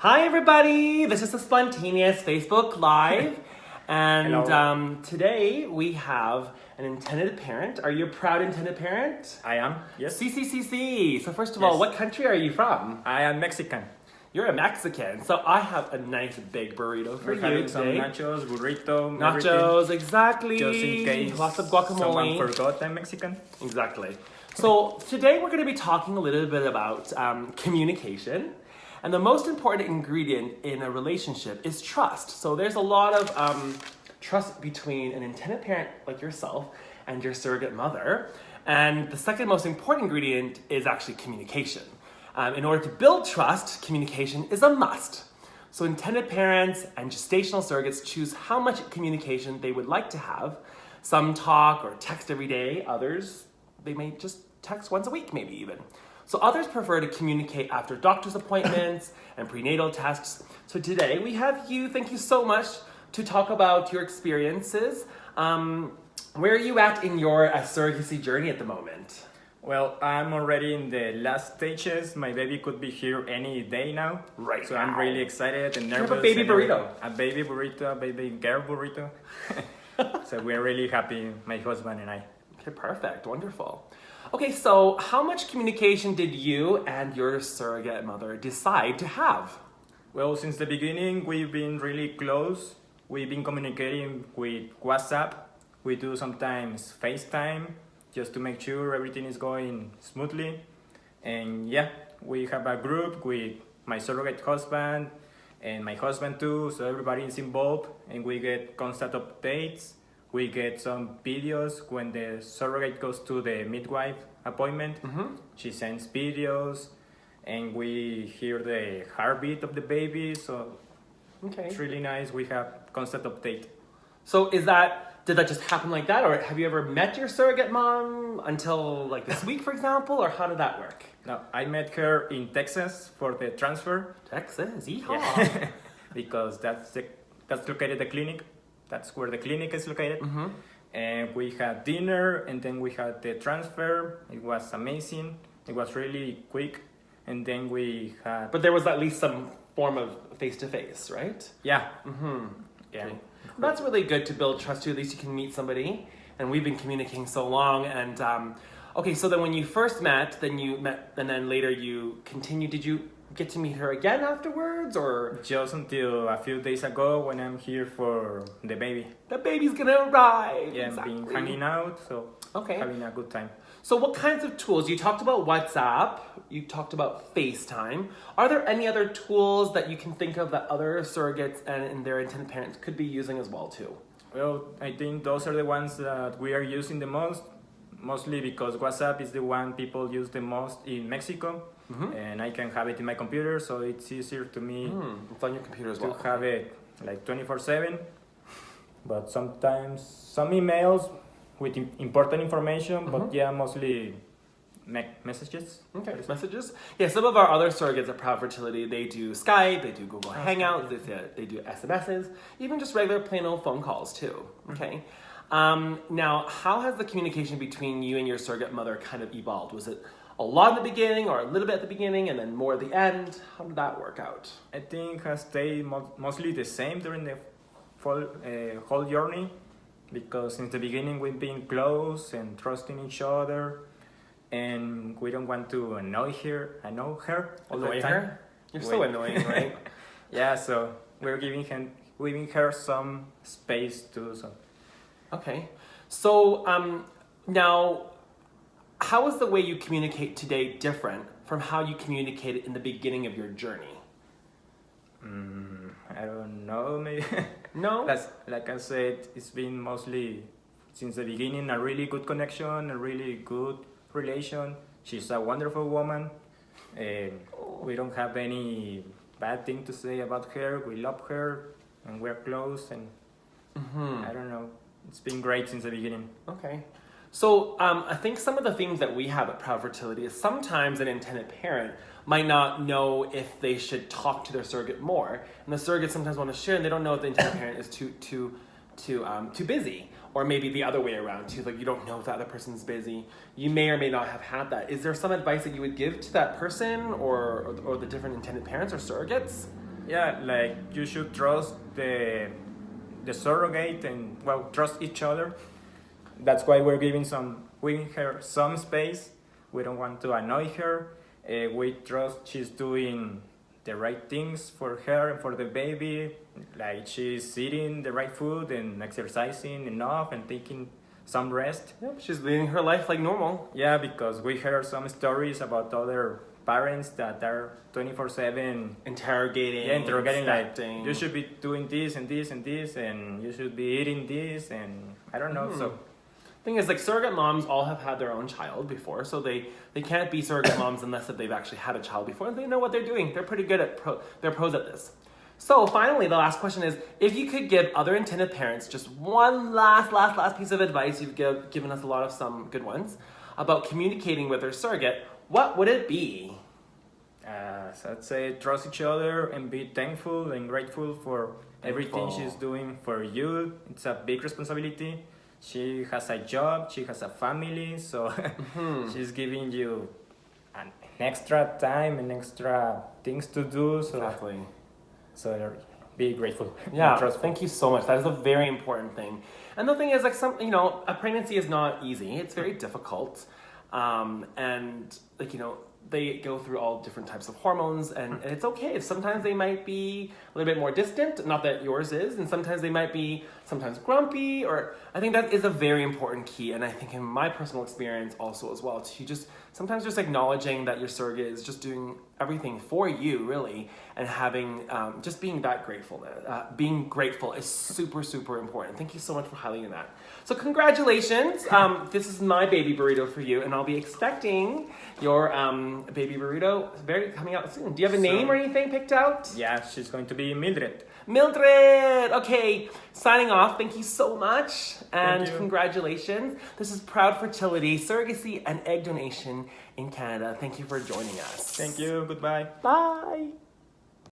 Hi everybody, this is a spontaneous Facebook Live. And today we have an intended parent. Are you a proud intended parent? I am, yes. CCCC. So first of all, what country are you from? I am Mexican. You're a Mexican. So I have a nice big burrito for you some today. Nachos, burrito, Nachos, exactly. Just in case lots of guacamole. Someone forgot I'm Mexican. Exactly. So today we're going to be talking a little bit about communication. And the most important ingredient in a relationship is trust. So there's a lot of trust between an intended parent like yourself and your surrogate mother. And the second most important ingredient is actually communication. In order to build trust, communication is a must. So intended parents and gestational surrogates choose how much communication they would like to have. Some talk or text every day. Others, they may just text once a week, maybe even. So others prefer to communicate after doctor's appointments and prenatal tests. So today we have you, thank you so much, to talk about your experiences. Where are you at in your surrogacy journey at the moment? Well, I'm already in the last stages. My baby could be here any day now. Right. So I'm really excited and nervous. You have a baby burrito. A baby burrito, a baby girl burrito. So we're really happy, my husband and I. Okay, perfect, wonderful. Okay, so how much communication did you and your surrogate mother decide to have? Well, since the beginning, we've been really close. We've been communicating with WhatsApp. We do sometimes FaceTime just to make sure everything is going smoothly. And yeah, we have a group with my surrogate husband and my husband too, so everybody is involved and we get constant updates. We get some videos when the surrogate goes to the midwife appointment. Mm-hmm. She sends videos and we hear the heartbeat of the baby. So it's really nice. We have constant update. So did that just happen like that? Or have you ever met your surrogate mom until like this week, for example? Or how did that work? No, I met her in Texas for the transfer. Texas, yeehaw. Yeah. Because that's located the clinic. That's where the clinic is located. Mm-hmm. And we had dinner and then we had the transfer. It was amazing. It was really quick. And then we had... But there was at least some form of face-to-face, right? Yeah. Mm-hmm. Yeah. Okay. That's really good to build trust too. At least you can meet somebody. And we've been communicating so long. And okay, so then when you first met, and then later you continued. Did you get to meet her again afterwards, or just until a few days ago when I'm here for the baby? The baby's gonna arrive. Yeah, exactly. Been hanging out, so having a good time. So what kinds of tools? You talked about WhatsApp, you talked about FaceTime. Are there any other tools that you can think of that other surrogates and their intended parents could be using as well too? Well, I think those are the ones that we are using the most, mostly because WhatsApp is the one people use the most in Mexico. Mm-hmm. And I can have it in my computer, so it's easier to me. It's on your computer as well. To have it like 24/7. But sometimes some emails with important information, but yeah, mostly messages. Okay, messages. Yeah, some of our other surrogates at Proud Fertility, they do Skype, they do Google Hangouts, they do SMSs, even just regular plain old phone calls too. Okay. Now, how has the communication between you and your surrogate mother kind of evolved? Was it a lot in the beginning or a little bit at the beginning and then more at the end? How did that work out? I think it has stayed mostly the same during the whole journey, because since the beginning we've been close and trusting each other, and we don't want to annoy her all the time. You're so annoying, right? Yeah, so we're giving her some space too. So. Okay, so now, how is the way you communicate today different from how you communicated in the beginning of your journey? I don't know, maybe. No? Like I said, it's been mostly, since the beginning, a really good connection, a really good relation. She's a wonderful woman. We don't have any bad thing to say about her. We love her, and we're close, and I don't know. It's been great since the beginning. Okay. So I think some of the things that we have at Proud Fertility is sometimes an intended parent might not know if they should talk to their surrogate more, and the surrogate sometimes want to share, and they don't know if the intended parent is too busy, or maybe the other way around too. Like you don't know if the other person's busy. You may or may not have had that. Is there some advice that you would give to that person, or the different intended parents or surrogates? Yeah, like you should trust the surrogate and well trust each other. That's why we're giving her some space. We don't want to annoy her. We trust she's doing the right things for her and for the baby. Like she's eating the right food and exercising enough and taking some rest. Yep, she's living her life like normal. Yeah, because we heard some stories about other parents that are 24/7 Interrogating. yeah, interrogating like inspecting. you should be doing this and this and this and you should be eating this and I don't know. So Thing is, like, surrogate moms all have had their own child before, so they can't be surrogate moms unless if they've actually had a child before and they know what they're doing. They're pretty good at they're pros at this. So finally, the last question is, if you could give other intended parents just one last piece of advice, you've given us a lot of some good ones, about communicating with their surrogate, what would it be? so I'd say trust each other and be thankful and grateful for everything Thankful. she's doing for you. It's a big responsibility. She has a job, she has a family, so she's giving you an extra time and extra things to do. So, Exactly. so be grateful. Yeah, and trustful. thank you so much. That is a very important thing. And the thing is, like, a pregnancy is not easy. It's very difficult. And, like, they go through all different types of hormones, and it's okay. Sometimes they might be a little bit more distant, not that yours is, and sometimes they might be sometimes grumpy, or I think that is a very important key. And I think in my personal experience also as well, to sometimes just acknowledging that your surrogate is just doing everything for you, really, and having, just being that grateful. Being grateful is super, super important. Thank you so much for highlighting that. So congratulations. This is my baby burrito for you, and I'll be expecting your baby burrito coming out soon. Do you have a name or anything picked out? Yeah, she's going to be Mildred. Mildred! Okay, signing off. Thank you so much, and Thank you. congratulations. This is Proud Fertility, Surrogacy, and Egg Donation in Canada. Thank you for joining us. Thank you. Goodbye. Bye!